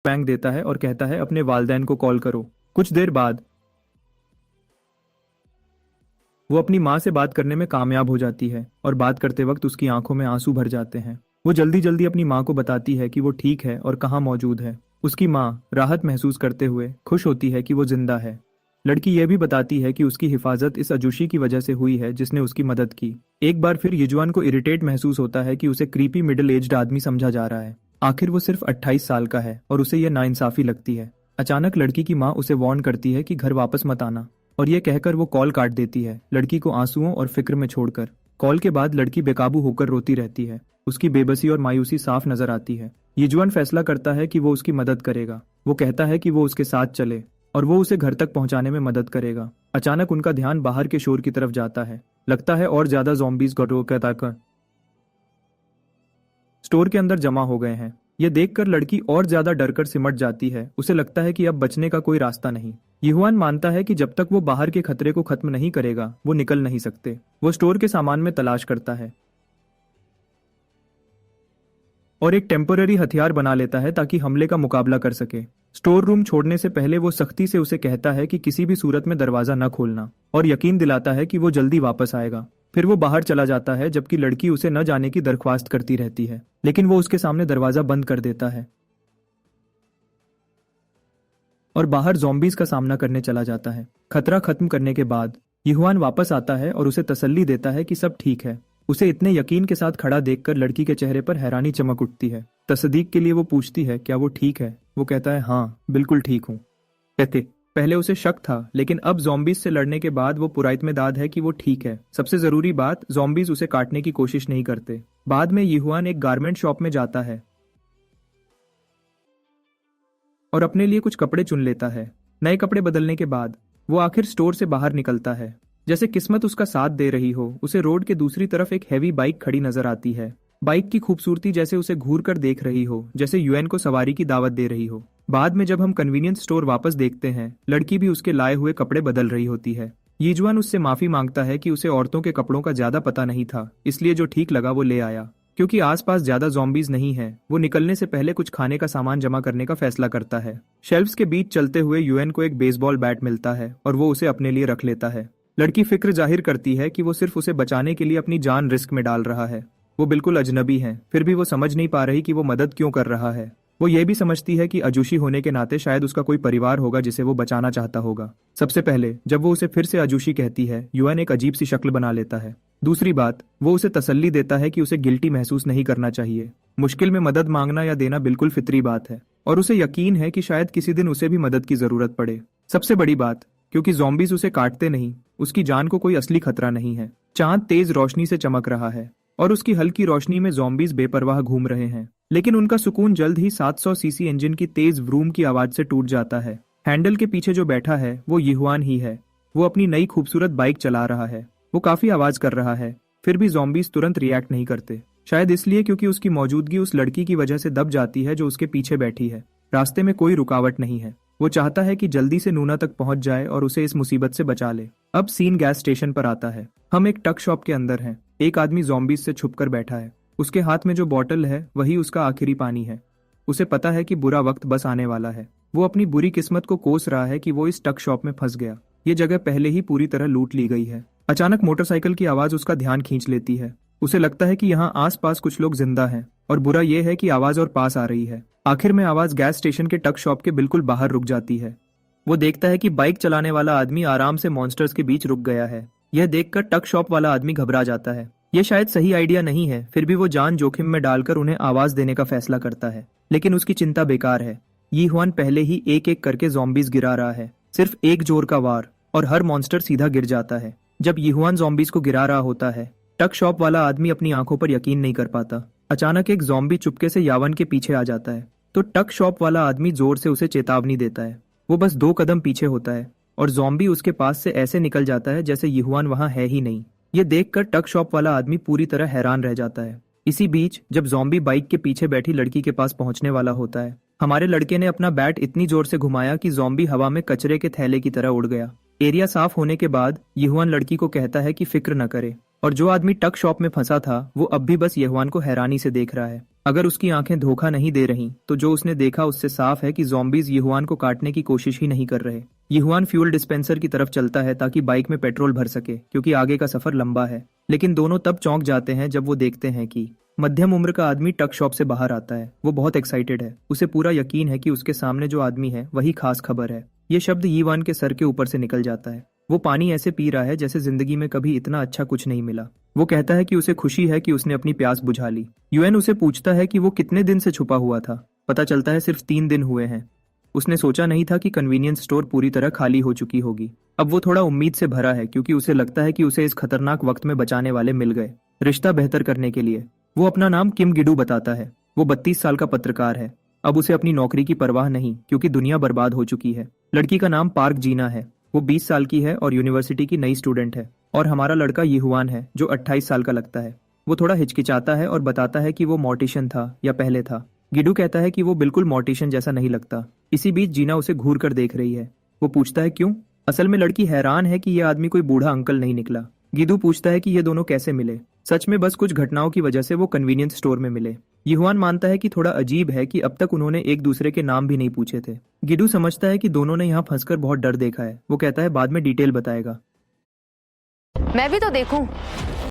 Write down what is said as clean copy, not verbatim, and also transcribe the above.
Bank देता है और कहता है अपने वालिदैन को कॉल करो। कुछ देर बाद वो अपनी माँ से बात करने में कामयाब हो जाती है और बात करते वक्त उसकी आंखों में आंसू भर जाते हैं। वो जल्दी जल्दी अपनी माँ को बताती है कि वो ठीक है और कहाँ मौजूद है। उसकी माँ राहत महसूस करते हुए खुश होती है कि वो जिंदा है। लड़की यह भी बताती है कि उसकी हिफाजत इस अजूशी की वजह से हुई है जिसने उसकी मदद की। एक बार फिर यजुआन को इरिटेट महसूस होता है कि उसे क्रीपी मिडिल एज्ड आदमी समझा जा रहा है। आखिर वो सिर्फ 28 साल का है और उसे यह नाइंसाफी लगती है। अचानक लड़की की माँ उसे वार्न करती है कि घर वापस मत आना, और यह कहकर वो कॉल काट देती है, लड़की को आंसुओं और फिक्र में छोड़कर। कॉल के बाद लड़की बेकाबू होकर रोती रहती है। उसकी बेबसी और मायूसी साफ नजर आती है। यजुआन फैसला करता है कि वो उसकी मदद करेगा। वो कहता है कि वो उसके साथ चले और वो उसे घर तक पहुंचाने में मदद करेगा। अचानक उनका ध्यान बाहर के शोर की तरफ जाता है। लगता है और ज्यादा ज़ॉम्बीज़ स्टोर के अंदर जमा हो गए हैं। यह देखकर लड़की और ज्यादा डरकर सिमट जाती है। उसे लगता है कि अब बचने का कोई रास्ता नहीं। युहान मानता है कि जब तक वो बाहर के खतरे को खत्म नहीं करेगा वो निकल नहीं सकते। वो स्टोर के सामान में तलाश करता है और एक टेम्पररी हथियार बना लेता है ताकि हमले का मुकाबला कर सके। स्टोर रूम छोड़ने से पहले वो सख्ती से उसे कहता है कि किसी भी सूरत में दरवाजा न खोलना, और यकीन दिलाता है कि वो जल्दी वापस आएगा। फिर वो बाहर चला जाता है जबकि लड़की उसे न जाने की दरख्वास्त करती रहती है, लेकिन वो उसके सामने दरवाजा बंद कर देता है और बाहर ज़ॉम्बीज़ का सामना करने चला जाता है। खतरा खत्म करने के बाद युहान वापस आता है और उसे तसल्ली देता है कि सब ठीक है। उसे इतने यकीन के साथ खड़ा देखकर लड़की के चेहरे पर हैरानी चमक उठती है। तस्दीक के लिए वो पूछती है, क्या वो ठीक है? वो कहता है, हाँ बिल्कुल ठीक हूँ। कहते पहले उसे शक था, लेकिन अब ज़ॉम्बीज़ से लड़ने के बाद वो पूरा इत्मीनान है कि वो ठीक है। सबसे जरूरी बात, ज़ॉम्बीज़ उसे काटने की कोशिश नहीं करते। बाद में युहान एक गारमेंट शॉप में जाता है और अपने लिए कुछ कपड़े चुन लेता है। नए कपड़े बदलने के बाद वो आखिर स्टोर से बाहर निकलता है। जैसे किस्मत उसका साथ दे रही हो, उसे रोड के दूसरी तरफ एक हैवी बाइक खड़ी नजर आती है। बाइक की खूबसूरती जैसे उसे घूर कर देख रही हो, जैसे यूएन को सवारी की दावत दे रही हो। बाद में जब हम कन्वीनियंस स्टोर वापस देखते हैं, लड़की भी उसके लाए हुए कपड़े बदल रही होती है। यीजुआन उससे माफी मांगता है कि उसे औरतों के कपड़ों का ज्यादा पता नहीं था, इसलिए जो ठीक लगा वो ले आया। क्योंकि आसपास ज्यादा ज़ॉम्बीज़ नहीं है, वो निकलने से पहले कुछ खाने का सामान जमा करने का फैसला करता है। शेल्फ्स के बीच चलते हुए यूएन को एक बेसबॉल बैट मिलता है और वो उसे अपने लिए रख लेता है। लड़की फिक्र जाहिर करती है कि वो सिर्फ उसे बचाने के लिए अपनी जान रिस्क में डाल रहा है। वो बिल्कुल अजनबी है, फिर भी वो समझ नहीं पा रही कि वो मदद क्यों कर रहा है। वो ये भी समझती है कि अजूशी होने के नाते शायद उसका कोई परिवार होगा जिसे वो बचाना चाहता होगा। सबसे पहले जब वो उसे फिर से अजूशी कहती है, यूएन एक अजीब सी शक्ल बना लेता है। दूसरी बात, वो उसे तसल्ली देता है कि उसे गिल्टी महसूस नहीं करना चाहिए। मुश्किल में मदद मांगना या देना बिल्कुल फितरी बात है, और उसे यकीन है कि शायद किसी दिन उसे भी मदद की जरूरत पड़े। सबसे बड़ी बात, क्योंकि ज़ॉम्बीज़ उसे काटते नहीं, उसकी जान को कोई असली खतरा नहीं है। चांद तेज रोशनी से चमक रहा है और उसकी हल्की रोशनी में ज़ॉम्बीज़ बेपरवाह घूम रहे हैं, लेकिन उनका सुकून जल्द ही 700 सीसी इंजन की तेज व्रूम की आवाज से टूट जाता है। हैंडल के पीछे जो बैठा है वो युहान ही है। वो अपनी नई खूबसूरत बाइक चला रहा है। वो काफी आवाज कर रहा है, फिर भी ज़ॉम्बीज़ तुरंत रिएक्ट नहीं करते। शायद इसलिए क्योंकि उसकी मौजूदगी उस लड़की की वजह से दब जाती है जो उसके पीछे बैठी है। रास्ते में कोई रुकावट नहीं है। वो चाहता है कि जल्दी से नूना तक पहुंच जाए और उसे इस मुसीबत से बचा ले। अब सीन गैस स्टेशन पर आता है। हम एक टक शॉप के अंदर हैं। एक आदमी ज़ॉम्बीज़ से छुपकर बैठा है। उसके हाथ में जो बोतल है वही उसका आखिरी पानी है। उसे पता है कि बुरा वक्त बस आने वाला है। वो अपनी बुरी किस्मत को कोस रहा है कि वो इस टक शॉप में फंस गया। ये जगह पहले ही पूरी तरह लूट ली गई है। अचानक मोटरसाइकिल की आवाज उसका ध्यान खींच लेती है। उसे लगता है कि यहाँ आसपास कुछ लोग जिंदा हैं, और बुरा यह है कि आवाज और पास आ रही है। आखिर में आवाज गैस स्टेशन के टक शॉप के बिल्कुल बाहर रुक जाती है। वो देखता है कि बाइक चलाने वाला आदमी आराम से मॉन्स्टर्स के बीच रुक गया है। यह देखकर टक शॉप वाला आदमी घबरा जाता है। यह शायद सही आइडिया नहीं है, फिर भी वो जान जोखिम में डालकर उन्हें आवाज देने का फैसला करता है। लेकिन उसकी चिंता बेकार है। युहान पहले ही एक एक करके ज़ॉम्बीज़ गिरा रहा है। सिर्फ एक जोर का वार और हर मॉन्स्टर सीधा गिर जाता है। जब युहान ज़ॉम्बीज़ को गिरा रहा होता है, टक शॉप वाला आदमी अपनी आंखों पर यकीन नहीं कर पाता। अचानक एक ज़ॉम्बी चुपके से यावन के पीछे आ जाता है, तो टक शॉप वाला आदमी जोर से उसे चेतावनी देता है। वो बस 2 कदम पीछे होता है और ज़ॉम्बी उसके पास से ऐसे निकल जाता है जैसे युहान वहां है ही नहीं। ये देखकर टक शॉप वाला आदमी पूरी तरह हैरान रह जाता है। इसी बीच जब ज़ॉम्बी बाइक के पीछे बैठी लड़की के पास पहुंचने वाला होता है, हमारे लड़के ने अपना बैट इतनी जोर से घुमाया कि ज़ॉम्बी हवा में कचरे के थैले की तरह उड़ गया। एरिया साफ होने के बाद युहान लड़की को कहता है कि फिक्र न करे, और जो आदमी टक शॉप में फंसा था वो अब भी बस यहुआन को हैरानी से देख रहा है। अगर उसकी आंखें धोखा नहीं दे रही तो जो उसने देखा उससे साफ है कि ज़ॉम्बीज यहुआन को काटने की कोशिश ही नहीं कर रहे। यहुआन फ्यूल डिस्पेंसर की तरफ चलता है ताकि बाइक में पेट्रोल भर सके क्योंकि आगे का सफर लंबा है। लेकिन दोनों तब चौंक जाते हैं जब वो देखते हैं कि मध्यम उम्र का आदमी टक शॉप से बाहर आता है। वो बहुत एक्साइटेड है, उसे पूरा यकीन है कि उसके सामने जो आदमी है वही खास खबर है। ये शब्द यीवान के सर के ऊपर से निकल जाता है। वो पानी ऐसे पी रहा है जैसे जिंदगी में कभी इतना अच्छा कुछ नहीं मिला। वो कहता है कि उसे खुशी है कि उसने अपनी प्यास बुझा ली। यूएन उसे पूछता है कि वो कितने दिन से छुपा हुआ था। पता चलता है सिर्फ 3 दिन हुए हैं। उसने सोचा नहीं था कि कन्वीनियंस स्टोर पूरी तरह खाली हो चुकी होगी। अब वो थोड़ा उम्मीद से भरा है क्योंकि उसे लगता है कि उसे इस खतरनाक वक्त में बचाने वाले मिल गए, रिश्ता बेहतर करने के लिए। वो अपना नाम किम गिडू बताता है। वो 32 साल का पत्रकार है। अब उसे अपनी नौकरी की परवाह नहीं क्योंकि दुनिया बर्बाद हो चुकी है। लड़की का नाम पार्क जीना है। वो 20 साल की है और यूनिवर्सिटी की नई स्टूडेंट है। और हमारा लड़का यहुआन है जो 28 साल का लगता है। वो थोड़ा हिचकिचाता है और बताता है कि वो मॉर्टिशियन था या पहले था। गिडू कहता है कि वो बिल्कुल मॉर्टिशियन जैसा नहीं लगता। इसी बीच जीना उसे घूर कर देख रही है। वो पूछता है क्यों। असल में लड़की हैरान है कि यह आदमी कोई बूढ़ा अंकल नहीं निकला। गिदू पूछता है कि ये दोनों कैसे मिले। सच में बस कुछ घटनाओं की वजह से वो कन्वीनियंस स्टोर में मिले। यहुआन मानता है कि थोड़ा अजीब है कि अब तक उन्होंने एक दूसरे के नाम भी नहीं पूछे थे। गिडू समझता है कि दोनों ने यहाँ फंसकर बहुत डर देखा है। वो कहता है बाद में डिटेल बताएगा। मैं भी तो देखूं।